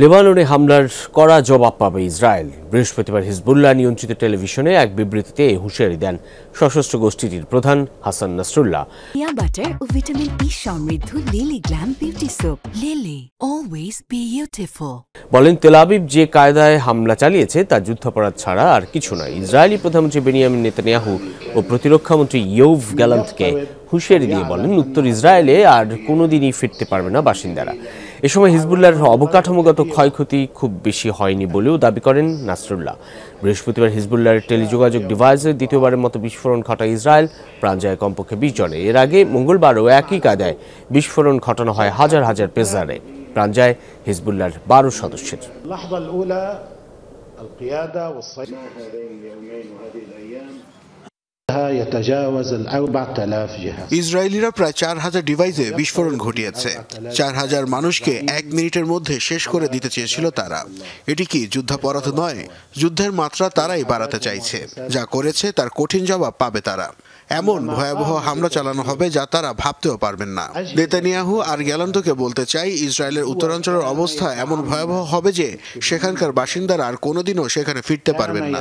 লেবাননে হামলার কড়া জবাব পাবে ইসরায়েল। বৃহস্পতিবার হিজবুল্লাহ নিয়ন্ত্রিত টেলিভিশনে এক বিবৃতিতে এই হুঁশিয়ারি দেন সশস্ত্র গোষ্ঠীটির প্রধান হাসান নাসরুল্লাহ। বাটার ও ভিটামিন ই সমৃদ্ধ lily glam beauty soap. Lily, always beautiful. বলেন, তেল আবিব যে কায়দায় হামলা চালিয়েছে তা যুদ্ধাপরাধ ছাড়া আর কিছু নয়। ইসরায়েলি প্রধানমন্ত্রী বেনিয়ামিন নেতানিয়াহু ও প্রতিরক্ষামন্ত্রী ইয়োভ গ্যালান্টকে হুঁশিয়ারি দিয়ে বলেন, উত্তর ইসরায়েলে আর কোনোদিনই ফিরতে পারবে না বাসিন্দারা। এ সময় হিজবুল্লাহর অবকাঠামোগত ক্ষয়ক্ষতি খুব বেশি হয়নি বলেও দাবি করেন নাসরুল্লাহ। বৃহস্পতিবার হিজবুল্লাহর টেলিযোগাযোগ ডিভাইসের দ্বিতীয়বারের মতো বিস্ফোরণ ঘটায় ইসরায়েল, প্রাণ যায় কমপক্ষে 20 জনের। এর আগে মঙ্গলবারও একই কায়দায় বিস্ফোরণ ঘটানো হয় হাজার হাজার পেজারে, প্রাণ যায় হিজবুল্লাহর 12 সদস্যের। ইসরায়েলিরা প্রায় 4000 ডিভাইসে বিস্ফোরণ ঘটিয়েছে। 4000 মানুষকে 1 মিনিটের মধ্যে শেষ করে দিতে চেয়েছিল তারা। এটি কি যুদ্ধাপরাধ নয়? যুদ্ধের মাত্রা তারাই বাড়াতে চাইছে। যা করেছে তার কঠিন জবাব পাবে তারা। এমন ভয়াবহ হামলা চালানো হবে যা তারা ভাবতেও পারবেন না। নেতানিয়াহু আর গ্যালান্টকে বলতে চাই, ইসরায়েলের উত্তরাঞ্চলের অবস্থা এমন ভয়াবহ হবে যে সেখানকার বাসিন্দারা আর কোনোদিনও সেখানে ফিরতে পারবেন না।